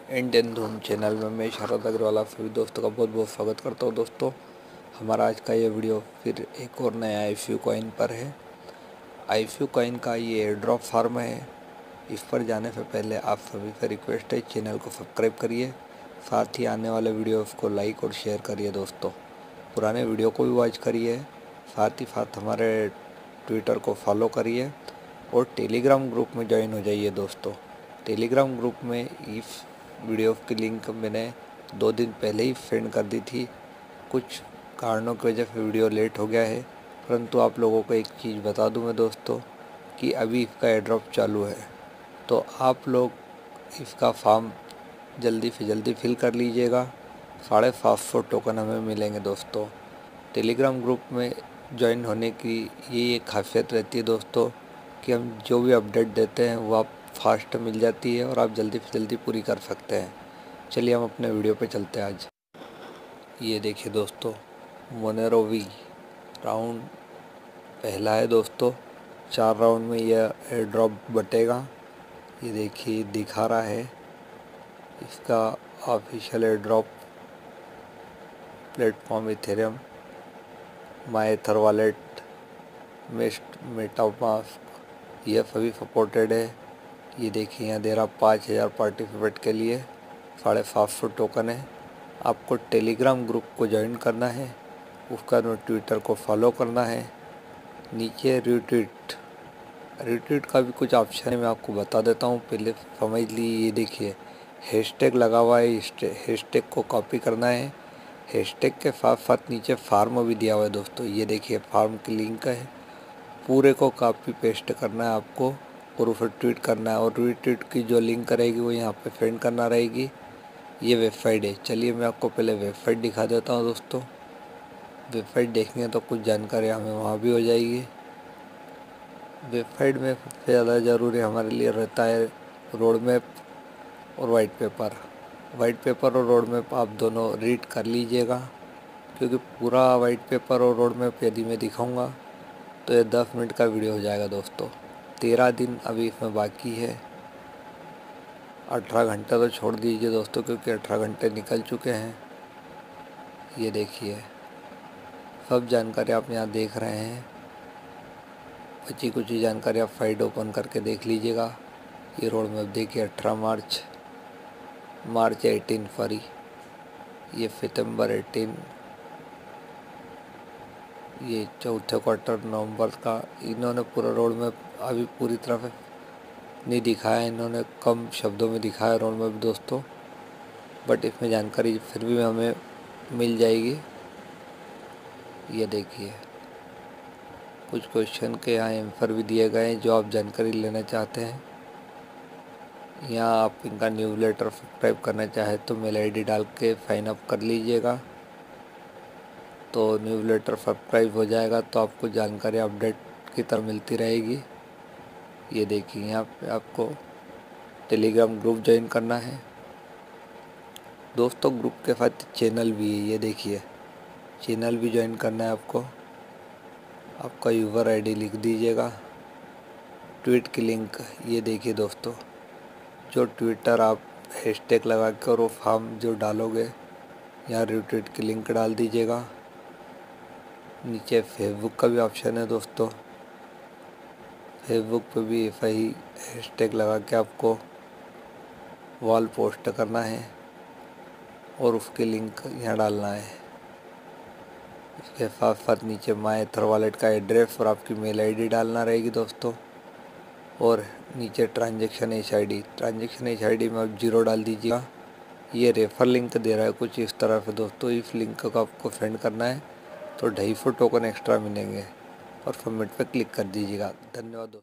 Indian धूम channel में मैं शरद अग्रवाल आप सभी दोस्तों का बहुत बहुत स्वागत करता हूँ। दोस्तों, हमारा आज का ये वीडियो फिर एक और नया IQ कॉइन पर है। IQ कॉइन का ये एयर ड्रॉप फार्म है। इस पर जाने से पहले आप सभी से रिक्वेस्ट है, चैनल को सब्सक्राइब करिए, साथ ही आने वाले वीडियोस को लाइक और शेयर करिए। दोस्तों, पुराने वीडियो को भी वॉच करिए, साथ ही साथ हमारे ट्विटर को फॉलो करिए और टेलीग्राम ग्रुप में ज्वाइन हो जाइए। दोस्तों, टेलीग्राम ग्रुप में इस वीडियो की लिंक मैंने 2 दिन पहले ही सेंड कर दी थी। कुछ कारणों की वजह से वीडियो लेट हो गया है, परंतु आप लोगों को एक चीज़ बता दूं मैं दोस्तों कि अभी इसका एयरड्रॉप चालू है, तो आप लोग इसका फॉर्म जल्दी से जल्दी फिल कर लीजिएगा। 550 टोकन हमें मिलेंगे। दोस्तों, टेलीग्राम ग्रुप में ज्वाइन होने की ये एक खासियत रहती है दोस्तों कि हम जो भी अपडेट देते हैं वो आप फास्ट मिल जाती है और आप जल्दी से जल्दी पूरी कर सकते हैं। चलिए हम अपने वीडियो पे चलते हैं। आज ये देखिए दोस्तों, मोनेरोवी राउंड पहला है। दोस्तों, 4 राउंड में यह एयर ड्रॉप बटेगा। ये देखिए दिखा रहा है इसका official air drop platform Ethereum, myetherwallet, MetaMask, यह सभी सपोर्टेड है। ये देखिए यहाँ दे रहा 5000 पार्टिसिपेट के लिए 550 टोकन है। आपको टेलीग्राम ग्रुप को ज्वाइन करना है, उसका ट्विटर को फॉलो करना है। नीचे रिट्वीट का भी कुछ ऑप्शन है, मैं आपको बता देता हूँ, पहले समझ लीजिए। ये देखिए हैशटैग लगा हुआ है, हैशटैग को कॉपी करना है। हैशटैग के साथ साथ नीचे फार्म भी दिया हुआ है। दोस्तों, ये देखिए फार्म की लिंक है, पूरे को कॉपी पेस्ट करना है आपको और उसे ट्वीट करना है, और रिट्वीट की जो लिंक रहेगी वो यहाँ पे सेंड करना रहेगी। ये वेबसाइट है। चलिए मैं आपको पहले वेबसाइट दिखा देता हूँ। दोस्तों, वेबसाइट देखेंगे तो कुछ जानकारी हमें वहाँ भी हो जाएगी। वेबसाइट में सबसे ज़्यादा ज़रूरी हमारे लिए रहता है रोड मैप और वाइट पेपर। वाइट पेपर और रोड मैप आप दोनों रीड कर लीजिएगा, क्योंकि पूरा वाइट पेपर और रोड मैप यदि मैं दिखाऊँगा तो ये 10 मिनट का वीडियो हो जाएगा। दोस्तों, 13 दिन अभी इसमें बाकी है। 18 घंटे तो छोड़ दीजिए दोस्तों, क्योंकि 18 घंटे निकल चुके हैं। ये देखिए सब जानकारी आप यहाँ देख रहे हैं। बची कुछ ही जानकारी आप फाइल ओपन करके देख लीजिएगा। ये रोड मैप देखिए, 18 मार्च 18 सॉरी, ये सितंबर 18, ये चौथे क्वार्टर नवंबर का। इन्होंने पूरा रोड मैप अभी पूरी तरह से नहीं दिखाया, इन्होंने कम शब्दों में दिखाया रोड मैप दोस्तों, बट इसमें जानकारी फिर भी हमें मिल जाएगी। ये देखिए कुछ क्वेश्चन के यहाँ आंसर भी दिए गए हैं जो आप जानकारी लेना चाहते हैं। यहाँ आप इनका न्यूज़लेटर सब्सक्राइब करना चाहे तो मेल ID डाल के साइन अप कर लीजिएगा, तो न्यूज़लेटर सब्सक्राइब हो जाएगा तो आपको जानकारी अपडेट की तरह मिलती रहेगी। ये देखिए यहाँ पे आपको टेलीग्राम ग्रुप ज्वाइन करना है। दोस्तों, ग्रुप के साथ चैनल भी है। ये देखिए चैनल भी ज्वाइन करना है आपको। आपका यूज़र ID लिख दीजिएगा, ट्वीट की लिंक ये देखिए दोस्तों, जो ट्विटर आप हैशटैग लगा के और वो फॉर्म जो डालोगे यहाँ रिट्वीट की लिंक डाल दीजिएगा। नीचे फेसबुक का भी ऑप्शन है दोस्तों, फेसबुक पे भी ऐसा ही हैशटैग लगा के आपको वॉल पोस्ट करना है और उसकी लिंक यहाँ डालना है। इसके साथ साथ नीचे myetherwallet का एड्रेस और आपकी मेल ID डालना रहेगी दोस्तों, और नीचे ट्रांजैक्शन एच आई डी में आप 0 डाल दीजिएगा। ये रेफर लिंक दे रहा है कुछ इस तरह से दोस्तों, इस लिंक को आपको सेंड करना है तो 250 टोकन एक्स्ट्रा मिलेंगे और सबमिट पे क्लिक कर दीजिएगा। धन्यवाद दोस्तों।